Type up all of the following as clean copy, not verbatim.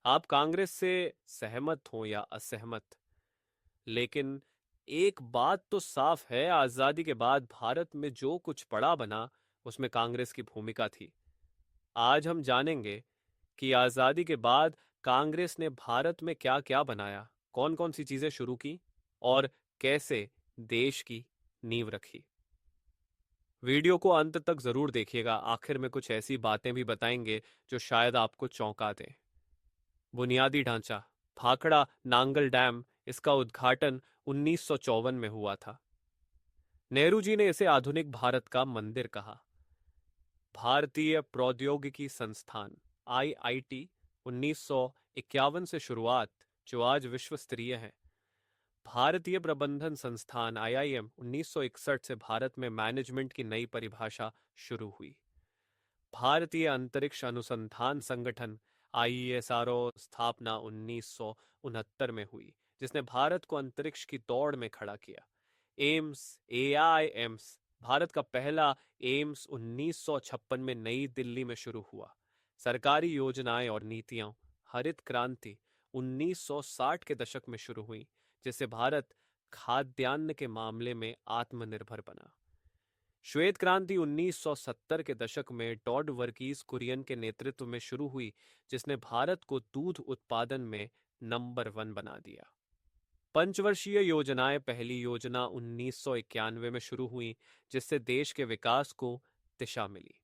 आप कांग्रेस से सहमत हो या असहमत, लेकिन एक बात तो साफ है, आजादी के बाद भारत में जो कुछ पड़ा बना उसमें कांग्रेस की भूमिका थी। आज हम जानेंगे कि आजादी के बाद कांग्रेस ने भारत में क्या क्या बनाया, कौन कौन सी चीजें शुरू की और कैसे देश की नींव रखी। वीडियो को अंत तक जरूर देखिएगा, आखिर में कुछ ऐसी बातें भी बताएंगे जो शायद आपको चौंका दें। बुनियादी ढांचा। भाखड़ा नांगल डैम, इसका उद्घाटन 1954 में हुआ था। नेहरू जी ने इसे आधुनिक भारत का मंदिर कहा। भारतीय प्रौद्योगिकी संस्थान आईआईटी 1951 से शुरुआत, जो आज विश्व स्तरीय है। भारतीय प्रबंधन संस्थान आईआईएम 1961 से भारत में मैनेजमेंट की नई परिभाषा शुरू हुई। भारतीय अंतरिक्ष अनुसंधान संगठन आईएसआरओ स्थापना 1969 में हुई, जिसने भारत को अंतरिक्ष की दौड़ में खड़ा किया। एम्स एआई एम्स, भारत का पहला एम्स 1956 में नई दिल्ली में शुरू हुआ। सरकारी योजनाएं और नीतियां। हरित क्रांति 1960 के दशक में शुरू हुई, जिससे भारत खाद्यान्न के मामले में आत्मनिर्भर बना। श्वेत क्रांति 1970 के दशक में टॉड वर्गीस कुरियन के नेतृत्व में शुरू हुई, जिसने भारत को दूध उत्पादन में नंबर 1 बना दिया। पंचवर्षीय योजनाएं। पहली योजना 1991 में शुरू हुई, जिससे देश के विकास को दिशा मिली।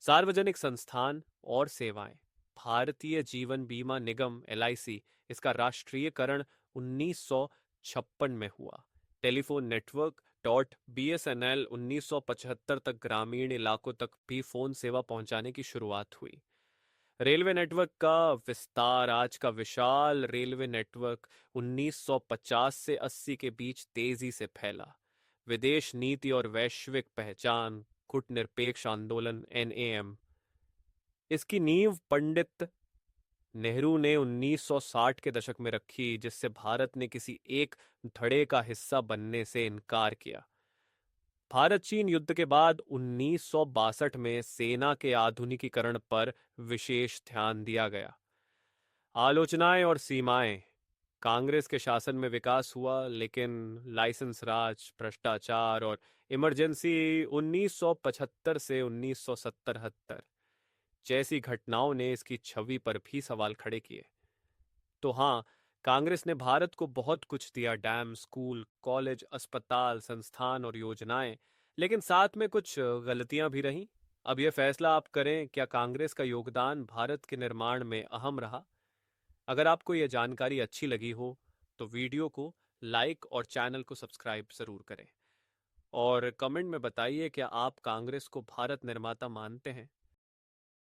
सार्वजनिक संस्थान और सेवाएं। भारतीय जीवन बीमा निगम एलआईसी, इसका राष्ट्रीयकरण 1956 में हुआ। टेलीफोन नेटवर्क बीएसएनएल 1975 तक ग्रामीण इलाकों तक भी फोन सेवा पहुंचाने की शुरुआत हुई। रेलवे नेटवर्क का विस्तार। आज का विशाल रेलवे नेटवर्क 1950 से 80 के बीच तेजी से फैला। विदेश नीति और वैश्विक पहचान। कूटनिरपेक्ष आंदोलन एनएएम, इसकी नींव पंडित नेहरू ने 1960 के दशक में रखी, जिससे भारत ने किसी एक धड़े का हिस्सा बनने से इनकार किया। भारत चीन युद्ध के बाद 1962 में सेना के आधुनिकीकरण पर विशेष ध्यान दिया गया। आलोचनाएं और सीमाएं। कांग्रेस के शासन में विकास हुआ, लेकिन लाइसेंस राज, भ्रष्टाचार और इमरजेंसी 1975 से 1977 जैसी घटनाओं ने इसकी छवि पर भी सवाल खड़े किए। तो हाँ, कांग्रेस ने भारत को बहुत कुछ दिया, डैम, स्कूल, कॉलेज, अस्पताल, संस्थान और योजनाएं, लेकिन साथ में कुछ गलतियां भी रहीं। अब यह फैसला आप करें, क्या कांग्रेस का योगदान भारत के निर्माण में अहम रहा? अगर आपको यह जानकारी अच्छी लगी हो तो वीडियो को लाइक और चैनल को सब्सक्राइब जरूर करें। और कमेंट में बताइए, क्या आप कांग्रेस को भारत निर्माता मानते हैं?